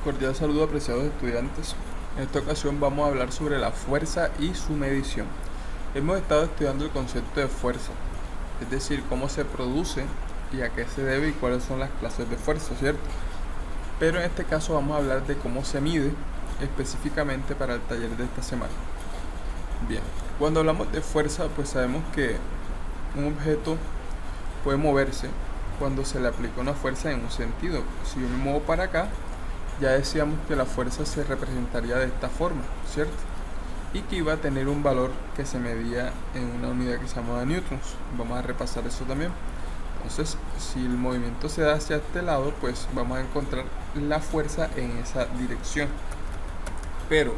Cordial saludo, apreciados estudiantes. En esta ocasión vamos a hablar sobre la fuerza y su medición. Hemos estado estudiando el concepto de fuerza, es decir, cómo se produce y a qué se debe y cuáles son las clases de fuerza, ¿cierto? Pero en este caso vamos a hablar de cómo se mide específicamente para el taller de esta semana. Bien, cuando hablamos de fuerza, pues sabemos que un objeto puede moverse cuando se le aplica una fuerza en un sentido. Si yo me muevo para acá, ya decíamos que la fuerza se representaría de esta forma, ¿cierto? Y que iba a tener un valor que se medía en una unidad que se llama newtons. Vamos a repasar eso también. Entonces, si el movimiento se da hacia este lado, pues vamos a encontrar la fuerza en esa dirección. Pero,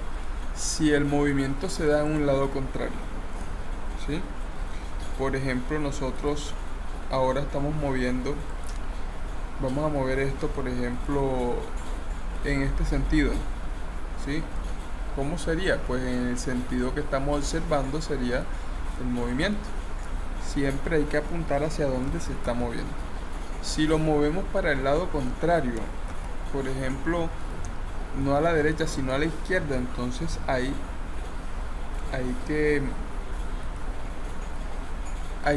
si el movimiento se da en un lado contrario, ¿sí? Por ejemplo, nosotros ahora estamos moviendo, vamos a mover esto, por ejemplo, en este sentido, ¿sí? ¿Cómo sería? Pues en el sentido que estamos observando sería el movimiento. Siempre hay que apuntar hacia dónde se está moviendo. Si lo movemos para el lado contrario, por ejemplo, no a la derecha sino a la izquierda, entonces hay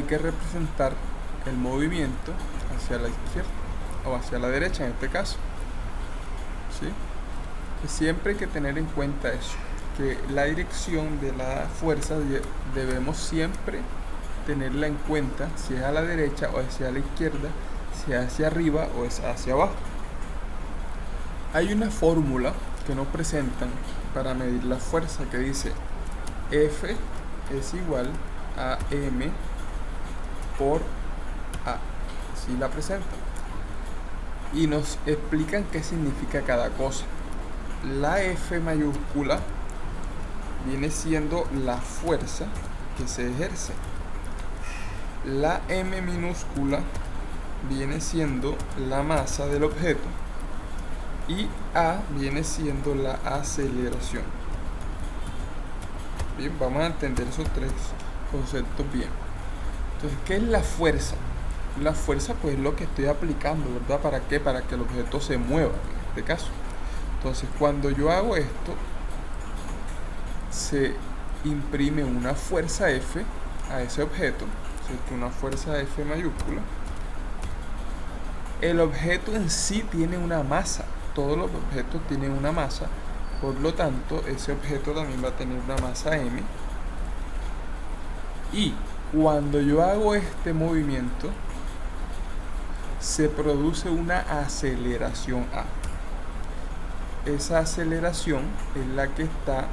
que representar el movimiento hacia la izquierda o hacia la derecha en este caso, ¿sí? Siempre hay que tener en cuenta eso, que la dirección de la fuerza debemos siempre tenerla en cuenta, si es a la derecha o hacia la izquierda, si es hacia arriba o es hacia abajo. Hay una fórmula que nos presentan para medir la fuerza que dice F es igual a M por A, así la presentan, y nos explican qué significa cada cosa. La F mayúscula viene siendo la fuerza que se ejerce. La M minúscula viene siendo la masa del objeto. Y A viene siendo la aceleración. Bien, vamos a entender esos tres conceptos bien. Entonces, ¿qué es la fuerza? La fuerza pues es lo que estoy aplicando, ¿verdad? ¿Para qué? Para que el objeto se mueva, en este caso. Entonces, cuando yo hago esto, se imprime una fuerza F a ese objeto, ¿cierto? Una fuerza F mayúscula. El objeto en sí tiene una masa. Todos los objetos tienen una masa. Por lo tanto, ese objeto también va a tener una masa M. Y cuando yo hago este movimiento, se produce una aceleración A. Esa aceleración es la que está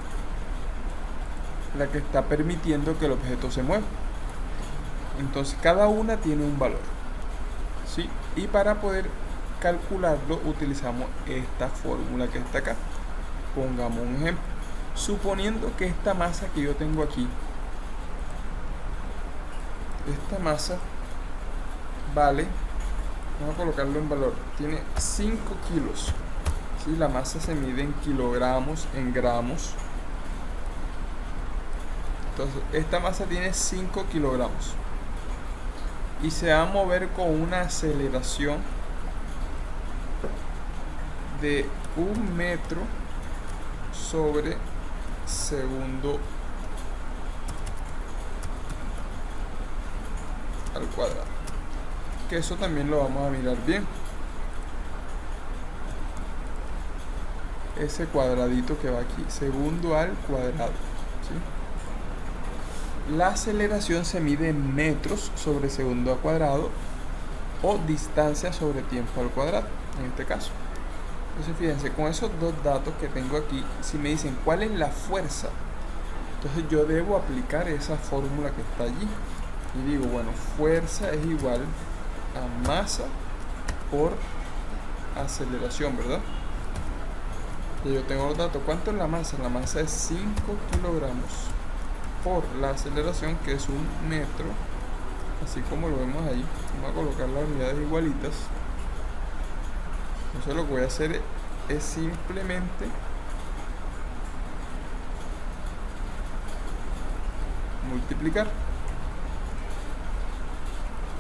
permitiendo que el objeto se mueva. Entonces cada una tiene un valor, ¿sí? Y para poder calcularlo utilizamos esta fórmula que está acá. Pongamos un ejemplo. Suponiendo que esta masa que yo tengo aquí, esta masa vale, vamos a colocarlo en valor, tiene 5 kilos. ¿Sí? La masa se mide en kilogramos, en gramos. Entonces, esta masa tiene 5 kilogramos. Y se va a mover con una aceleración de 1 metro sobre segundo al cuadrado. Que eso también lo vamos a mirar bien. Ese cuadradito que va aquí, segundo al cuadrado, ¿sí? La aceleración se mide en metros sobre segundo al cuadrado o distancia sobre tiempo al cuadrado, en este caso. Entonces fíjense, con esos dos datos que tengo aquí, si me dicen cuál es la fuerza, entonces yo debo aplicar esa fórmula que está allí. Y digo, bueno, fuerza es igual a masa por aceleración, ¿verdad? Y yo tengo los datos. ¿Cuánto es la masa? La masa es 5 kilogramos por la aceleración, que es 1 metro, así como lo vemos ahí. Vamos a colocar las unidades igualitas. Entonces lo que voy a hacer es simplemente multiplicar.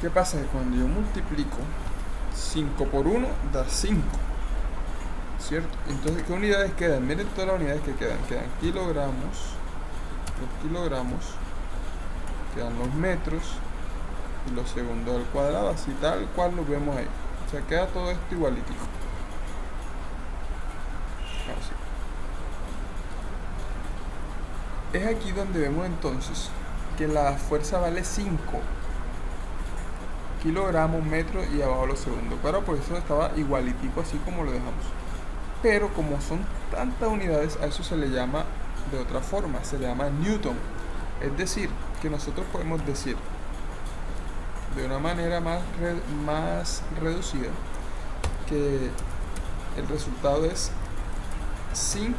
¿Qué pasa? Que cuando yo multiplico 5 por 1 da 5, ¿cierto? Entonces, ¿qué unidades quedan? Miren todas las unidades que quedan. Quedan kilogramos, los kilogramos, quedan los metros y los segundos al cuadrado, así tal cual lo vemos ahí. O sea, queda todo esto igualito. Así. Es aquí donde vemos entonces que la fuerza vale 5 kilogramos, metros y abajo los segundos. Pero por eso estaba igualitico así como lo dejamos. Pero como son tantas unidades, a eso se le llama de otra forma, se le llama newton. Es decir, que nosotros podemos decir de una manera más reducida que el resultado es 5N,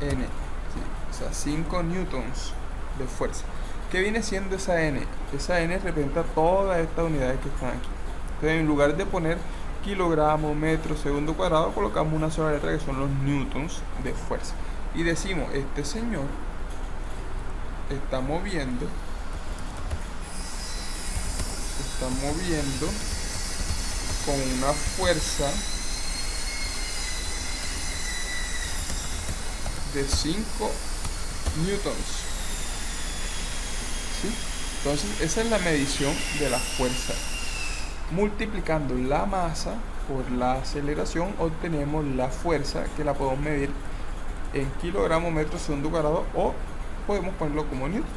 ¿sí? O sea, 5 newtons de fuerza. ¿Qué viene siendo esa N? Esa N representa todas estas unidades que están aquí. Entonces, en lugar de poner kilogramos, metros, segundo cuadrado, colocamos una sola letra que son los newtons de fuerza. Y decimos, este señor está moviendo con una fuerza de 5 newtons. ¿Sí? Entonces esa es la medición de la fuerza. Multiplicando la masa por la aceleración obtenemos la fuerza, que la podemos medir en kilogramos, metros, segundo cuadrado, o podemos ponerlo como newtons.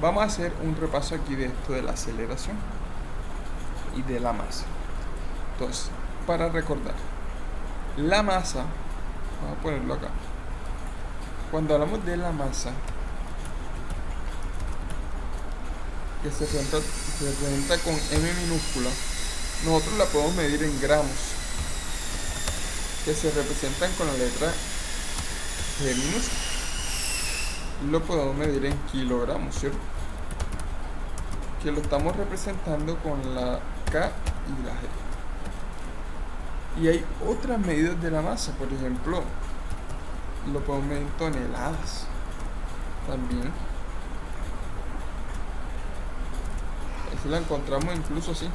Vamos a hacer un repaso aquí de esto de la aceleración y de la masa. Entonces, para recordar, la masa, vamos a ponerlo acá. Cuando hablamos de la masa, que se representa con M minúscula, nosotros la podemos medir en gramos, que se representan con la letra G minúscula. Lo podemos medir en kilogramos, ¿cierto? Que lo estamos representando con la K y la G. Y hay otras medidas de la masa, por ejemplo, lo podemos medir en toneladas también. Así la encontramos incluso así.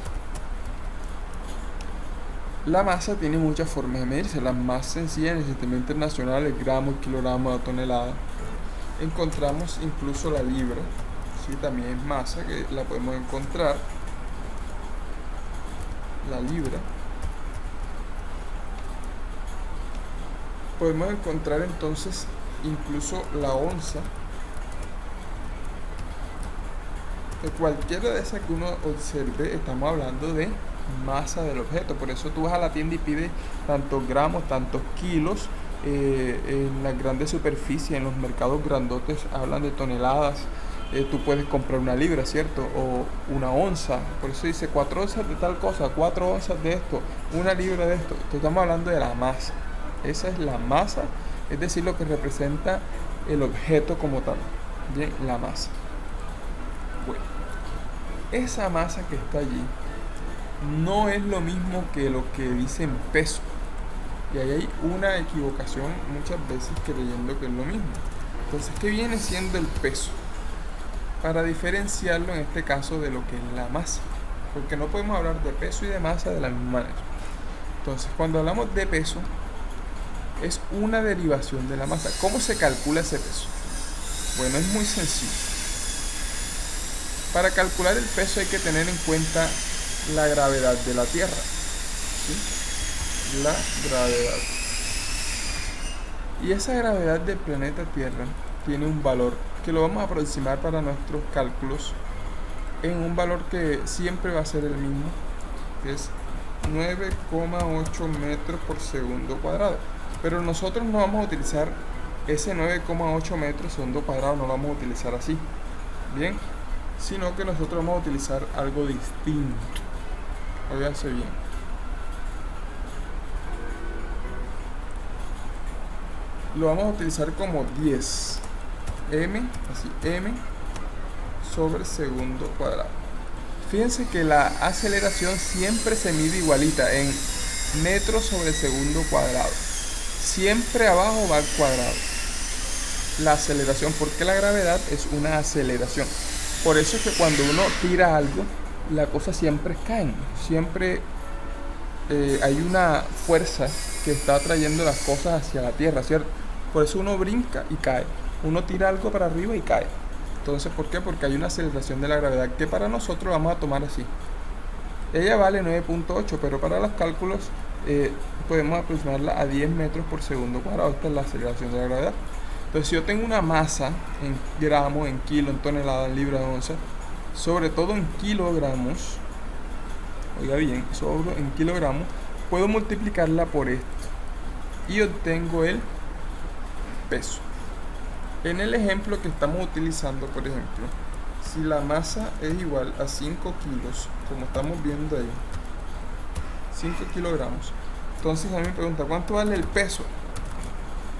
La masa tiene muchas formas de medirse. La más sencilla en el sistema internacional es gramos, kilogramos, tonelada. Encontramos incluso la libra, ¿sí? También es masa, que la podemos encontrar, la libra. Podemos encontrar entonces incluso la onza. De cualquiera de esas que uno observe, estamos hablando de masa del objeto. Por eso tú vas a la tienda y pides tantos gramos, tantos kilos. En las grandes superficies, en los mercados grandotes, hablan de toneladas. Tú puedes comprar una libra, ¿cierto? O una onza. Por eso dice 4 onzas de tal cosa, 4 onzas de esto, una libra de esto. Entonces estamos hablando de la masa. Esa es la masa, es decir, lo que representa el objeto como tal. Bien, la masa. Bueno, esa masa que está allí no es lo mismo que lo que dicen peso. Y ahí hay una equivocación muchas veces creyendo que es lo mismo. Entonces, ¿qué viene siendo el peso? Para diferenciarlo en este caso de lo que es la masa. Porque no podemos hablar de peso y de masa de la misma manera. Entonces, cuando hablamos de peso, es una derivación de la masa. ¿Cómo se calcula ese peso? Bueno, es muy sencillo. Para calcular el peso hay que tener en cuenta la gravedad de la Tierra. ¿Sí? La gravedad. Y esa gravedad del planeta Tierra tiene un valor que lo vamos a aproximar para nuestros cálculos en un valor que siempre va a ser el mismo, que es 9,8 metros por segundo cuadrado. Pero nosotros no vamos a utilizar ese 9,8 metros segundo cuadrado, no lo vamos a utilizar así, bien, sino que nosotros vamos a utilizar algo distinto. Óiganse bien. Lo vamos a utilizar como 10 m, así, m sobre segundo cuadrado. Fíjense que la aceleración siempre se mide igualita en metros sobre segundo cuadrado. Siempre abajo va al cuadrado. La aceleración, porque la gravedad es una aceleración. Por eso es que cuando uno tira algo, las cosas siempre caen. Siempre hay una fuerza que está atrayendo las cosas hacia la tierra, ¿cierto? Por eso uno brinca y cae, uno tira algo para arriba y cae. Entonces, ¿por qué? Porque hay una aceleración de la gravedad que para nosotros vamos a tomar así. Ella vale 9.8, pero para los cálculos podemos aproximarla a 10 metros por segundo cuadrado. Esta es la aceleración de la gravedad. Entonces, si yo tengo una masa en gramos, en kilo, en tonelada, en libra, en onza, sobre todo en kilogramos, oiga bien, sobre en kilogramos, puedo multiplicarla por esto y obtengo el peso. En el ejemplo que estamos utilizando, por ejemplo, si la masa es igual a 5 kilos, como estamos viendo ahí, 5 kilogramos, entonces a mí me pregunta, ¿cuánto vale el peso?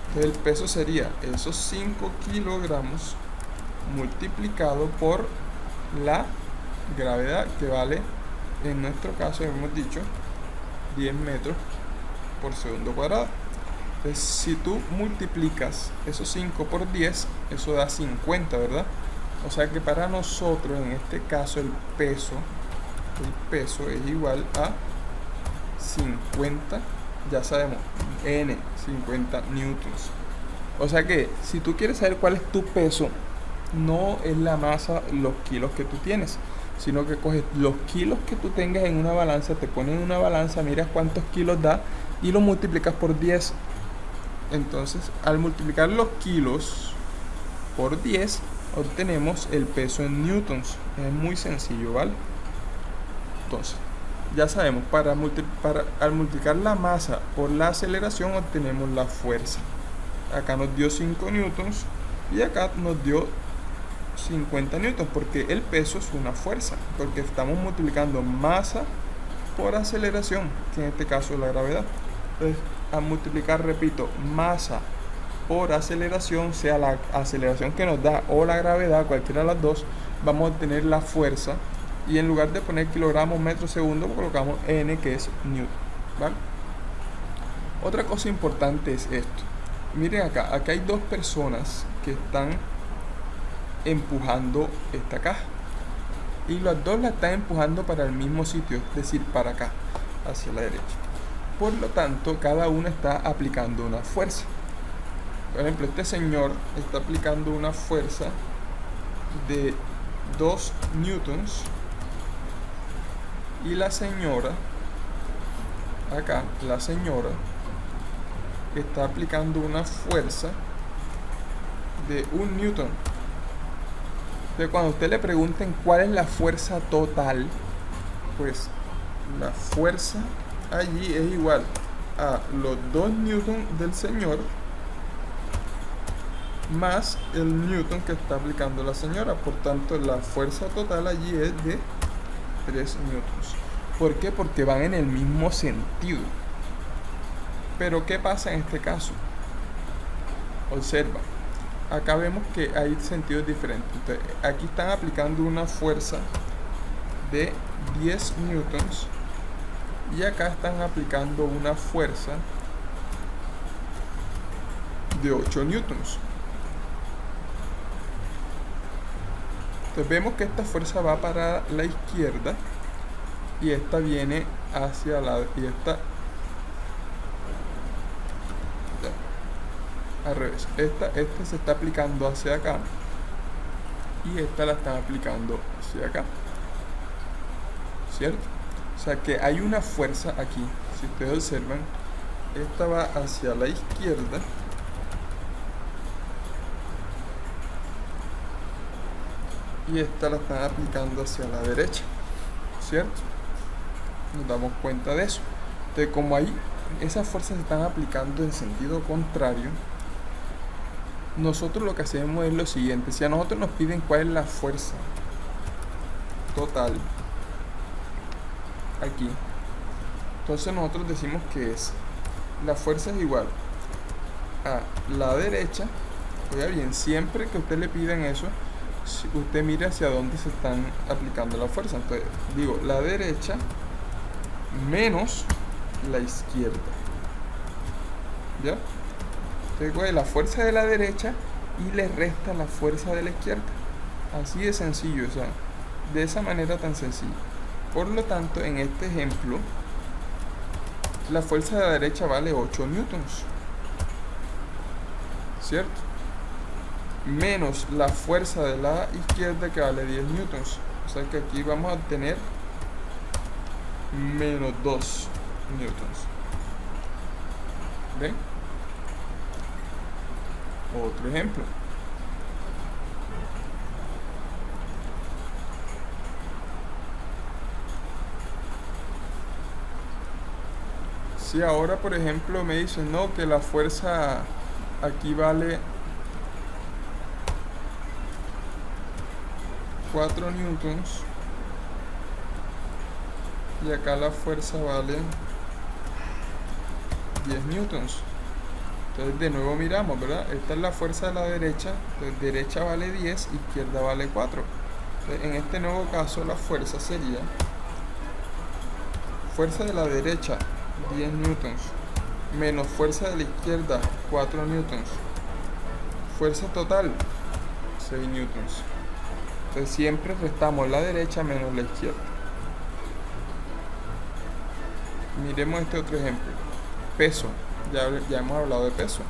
Entonces el peso sería esos 5 kilogramos multiplicado por la gravedad, que vale, en nuestro caso hemos dicho, 10 metros por segundo cuadrado. Entonces, si tú multiplicas esos 5 por 10, eso da 50, ¿verdad? O sea que para nosotros, en este caso, el peso es igual a 50, ya sabemos, N, 50 newtons. O sea que, si tú quieres saber cuál es tu peso, no es la masa, los kilos que tú tienes, sino que coges los kilos que tú tengas en una balanza, te pones en una balanza, miras cuántos kilos da y lo multiplicas por 10. Entonces, al multiplicar los kilos por 10, obtenemos el peso en newtons. Es muy sencillo, ¿vale? Entonces, ya sabemos, al multiplicar la masa por la aceleración, obtenemos la fuerza. Acá nos dio 5 newtons y acá nos dio 50 newtons, porque el peso es una fuerza, porque estamos multiplicando masa por aceleración, que en este caso es la gravedad. Entonces, a multiplicar, repito, masa por aceleración, sea la aceleración que nos da o la gravedad, cualquiera de las dos, vamos a obtener la fuerza, y en lugar de poner kilogramos metro segundo, colocamos N, que es newton, ¿vale? Otra cosa importante es esto. Miren acá hay dos personas que están empujando esta caja, y las dos la están empujando para el mismo sitio, es decir, para acá, hacia la derecha. Por lo tanto, cada uno está aplicando una fuerza. Por ejemplo, este señor está aplicando una fuerza de 2 newtons, y la señora, acá, la señora está aplicando una fuerza de 1 newton. Entonces, cuando a usted le pregunten cuál es la fuerza total, pues la fuerza allí es igual a los 2 newtons del señor más el newton que está aplicando la señora. Por tanto, la fuerza total allí es de 3 newtons. ¿Por qué? Porque van en el mismo sentido. Pero ¿qué pasa en este caso? Observa, acá vemos que hay sentidos diferentes. Entonces, aquí están aplicando una fuerza de 10 newtons y acá están aplicando una fuerza de 8 newtons. Entonces vemos que esta fuerza va para la izquierda y esta viene hacia la, y esta al revés. Esta se está aplicando hacia acá y esta la están aplicando hacia acá, ¿cierto? O sea que hay una fuerza aquí. Si ustedes observan, esta va hacia la izquierda y esta la están aplicando hacia la derecha, ¿cierto? Nos damos cuenta de eso. Entonces, como ahí esas fuerzas se están aplicando en sentido contrario, nosotros lo que hacemos es lo siguiente. Si a nosotros nos piden cuál es la fuerza total aquí, entonces nosotros decimos que es la fuerza es igual a la derecha. Oiga bien, siempre que usted le piden eso, usted mire hacia dónde se están aplicando la fuerza. Entonces digo la derecha menos la izquierda, ¿ya? Entonces coge la fuerza de la derecha y le resta la fuerza de la izquierda. Así de sencillo, o sea, de esa manera tan sencilla. Por lo tanto, en este ejemplo, la fuerza de la derecha vale 8 newtons, ¿cierto? Menos la fuerza de la izquierda que vale 10 newtons. O sea que aquí vamos a obtener menos 2 newtons. ¿Ven? Otro ejemplo. Si ahora, por ejemplo, me dicen, no, que la fuerza aquí vale 4 newtons y acá la fuerza vale 10 newtons. Entonces de nuevo miramos, ¿verdad? Esta es la fuerza de la derecha, entonces derecha vale 10, izquierda vale 4. Entonces, en este nuevo caso la fuerza sería fuerza de la derecha 10 newtons menos fuerza de la izquierda 4 newtons. Fuerza total 6 newtons. Entonces siempre restamos la derecha menos la izquierda. Miremos este otro ejemplo. Peso. Ya hemos hablado de peso.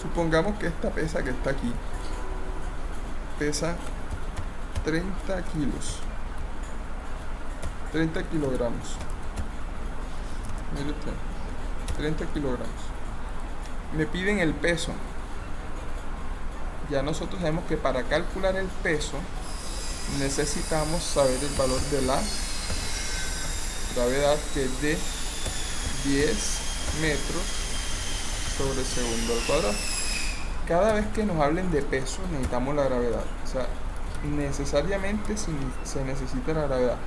Supongamos que esta pesa que está aquí pesa 30 kilos. 30 kilogramos. Mire usted, 30 kilogramos. Me piden el peso. Ya nosotros sabemos que para calcular el peso necesitamos saber el valor de la gravedad, que es de 10 metros sobre segundo al cuadrado. Cada vez que nos hablen de peso necesitamos la gravedad. O sea, necesariamente se necesita la gravedad.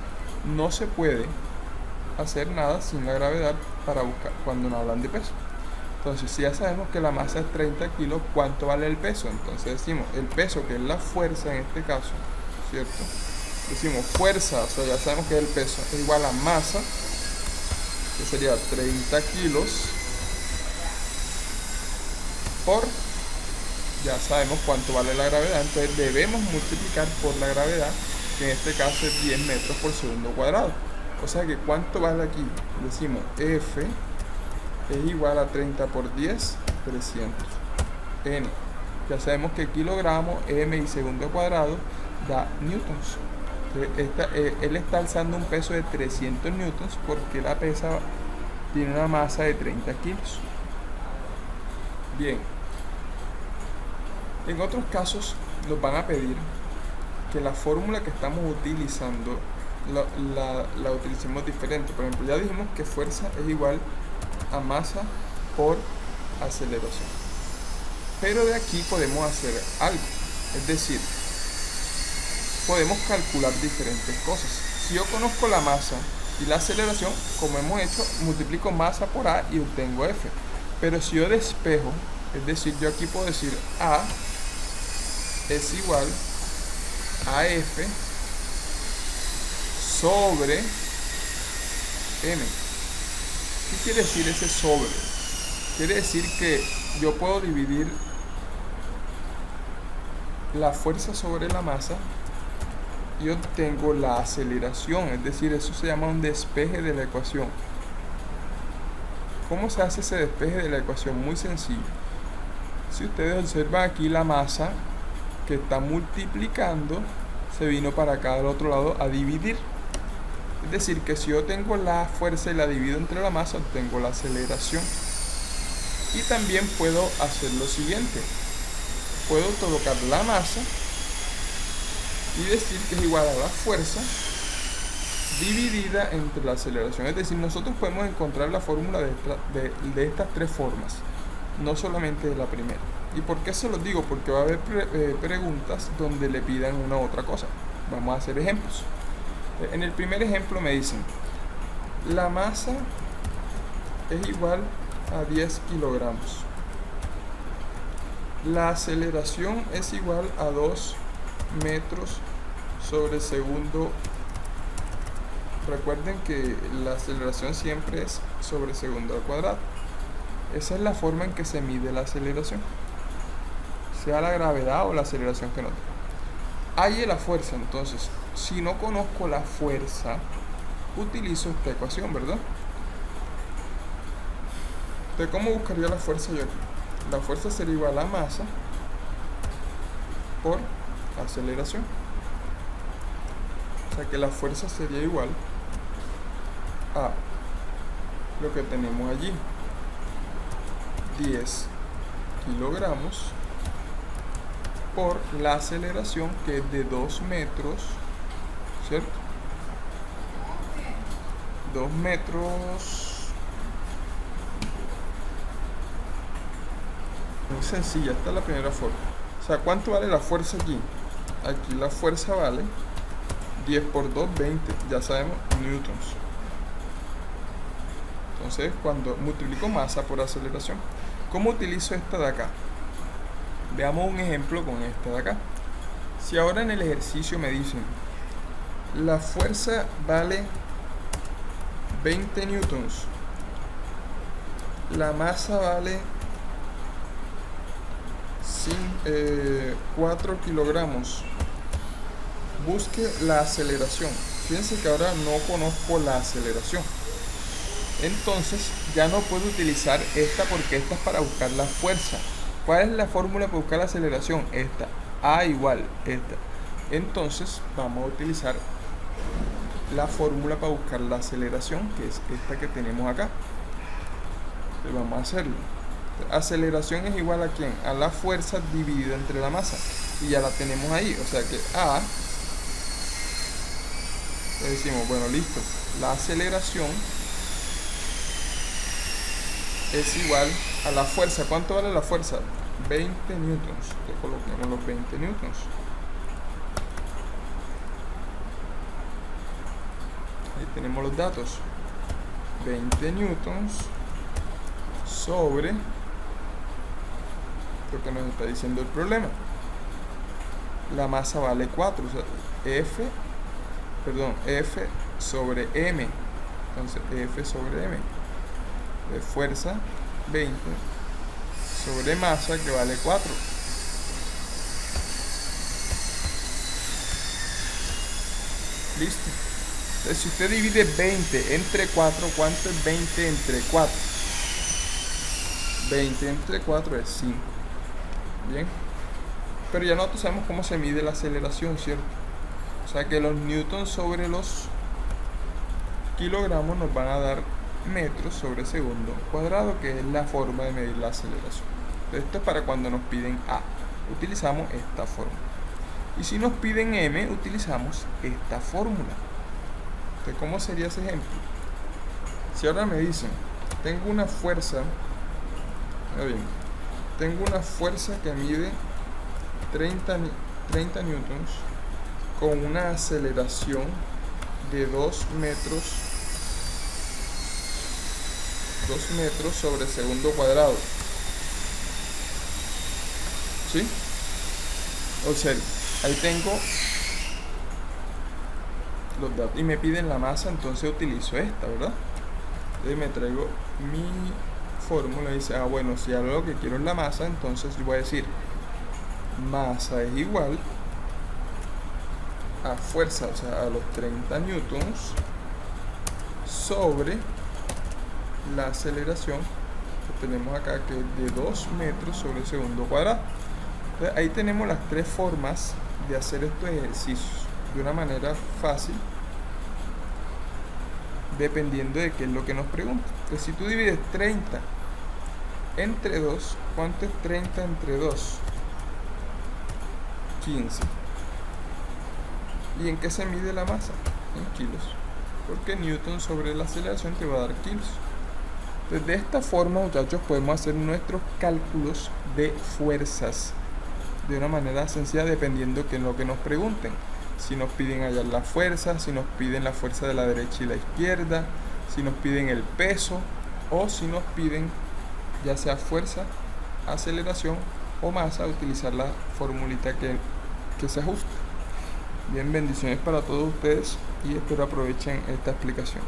No se puede hacer nada sin la gravedad para buscar cuando nos hablan de peso. Entonces, si ya sabemos que la masa es 30 kilos, ¿cuánto vale el peso? Entonces decimos, el peso, que es la fuerza en este caso, ¿cierto? Decimos fuerza, o sea, ya sabemos que el peso es igual a masa, que sería 30 kilos, por, ya sabemos cuánto vale la gravedad, entonces debemos multiplicar por la gravedad, que en este caso es 10 metros por segundo cuadrado. O sea que ¿cuánto vale aquí? Decimos F es igual a 30 por 10, 300. N. Ya sabemos que kilogramos, M y segundo cuadrado da newtons. Él está alzando un peso de 300 newtons porque la pesa tiene una masa de 30 kilos. Bien. En otros casos nos van a pedir que la fórmula que estamos utilizando la utilicemos diferente. Por ejemplo, ya dijimos que fuerza es igual a masa por aceleración, pero de aquí podemos hacer algo, es decir, podemos calcular diferentes cosas. Si yo conozco la masa y la aceleración, como hemos hecho, multiplico masa por A y obtengo F. Pero si yo despejo, es decir, yo aquí puedo decir A es igual a F sobre M. ¿Qué quiere decir ese sobre? Quiere decir que yo puedo dividir la fuerza sobre la masa y obtengo la aceleración, es decir, eso se llama un despeje de la ecuación. ¿Cómo se hace ese despeje de la ecuación? Muy sencillo. Si ustedes observan aquí, la masa que está multiplicando se vino para acá del otro lado a dividir. Es decir, que si yo tengo la fuerza y la divido entre la masa, obtengo la aceleración. Y también puedo hacer lo siguiente. Puedo colocar la masa y decir que es igual a la fuerza dividida entre la aceleración. Es decir, nosotros podemos encontrar la fórmula de estas tres formas, no solamente de la primera. ¿Y por qué se los digo? Porque va a haber preguntas donde le pidan una u otra cosa. Vamos a hacer ejemplos. En el primer ejemplo me dicen, la masa es igual a 10 kilogramos. La aceleración es igual a 2 metros sobre segundo. Recuerden que la aceleración siempre es sobre segundo al cuadrado. Esa es la forma en que se mide la aceleración, sea la gravedad o la aceleración que noten. Hay la fuerza, entonces, si no conozco la fuerza, utilizo esta ecuación, ¿verdad? Entonces, ¿cómo buscaría la fuerza yo aquí? La fuerza sería igual a masa por aceleración. O sea que la fuerza sería igual a lo que tenemos allí, 10 kilogramos por la aceleración, que es de 2 metros, ¿cierto? 2 metros. Muy sencilla, esta es la primera forma. O sea, ¿cuánto vale la fuerza aquí? Aquí la fuerza vale 10 por 2, 20. Ya sabemos, newtons. Entonces, cuando multiplico masa por aceleración, ¿cómo utilizo esta de acá? Veamos un ejemplo con esta de acá. Si ahora en el ejercicio me dicen, la fuerza vale 20 newtons, la masa vale 4 kilogramos, busque la aceleración. Fíjense que ahora no conozco la aceleración, entonces ya no puedo utilizar esta, porque esta es para buscar la fuerza. ¿Cuál es la fórmula para buscar la aceleración? Esta, A igual esta. Entonces vamos a utilizar la fórmula para buscar la aceleración, que es esta que tenemos acá. Entonces vamos a hacerlo. Aceleración es igual a ¿quién? A la fuerza dividida entre la masa, y ya la tenemos ahí. O sea que A, le decimos, bueno, listo, la aceleración es igual a la fuerza. ¿Cuánto vale la fuerza? 20 newtons. Entonces coloquemos los 20 newtons. Ahí tenemos los datos. 20 newtons sobre lo que nos está diciendo el problema. La masa vale 4, o sea, F sobre M. Entonces, F sobre M. De fuerza 20 sobre masa, que vale 4. Listo. Entonces, si usted divide 20 entre 4, ¿cuánto es 20 entre 4? 20 entre 4 es 5. Bien. Pero ya nosotros sabemos cómo se mide la aceleración, ¿cierto? O sea que los newtons sobre los kilogramos nos van a dar metros sobre segundo cuadrado, que es la forma de medir la aceleración. Entonces, esto es para cuando nos piden A. Utilizamos esta fórmula. Y si nos piden M, utilizamos esta fórmula. Entonces, ¿cómo sería ese ejemplo? Si ahora me dicen, tengo una fuerza, tengo una fuerza que mide 30 newtons con una aceleración de 2 metros sobre segundo cuadrado. ¿Sí? O sea, ahí tengo los datos y me piden la masa, entonces utilizo esta, ¿verdad? Entonces me traigo mi fórmula y dice, bueno, si ahora lo que quiero es la masa, entonces yo voy a decir masa es igual a fuerza, o sea, a los 30 newtons sobre la aceleración que tenemos acá, que es de 2 metros sobre segundo cuadrado. Entonces, ahí tenemos las tres formas de hacer estos ejercicios de una manera fácil, dependiendo de qué es lo que nos pregunta. Entonces, si tú divides 30 entre 2, ¿cuánto es 30 entre 2? 15. ¿Y en qué se mide la masa? En kilos, porque newton sobre la aceleración te va a dar kilos. Entonces, de esta forma, muchachos, podemos hacer nuestros cálculos de fuerzas de una manera sencilla, dependiendo de lo que nos pregunten. Si nos piden hallar la fuerza, si nos piden la fuerza de la derecha y la izquierda, si nos piden el peso, o si nos piden ya sea fuerza, aceleración o masa, utilizar la formulita que se ajuste. Bien, bendiciones para todos ustedes y espero aprovechen esta explicación.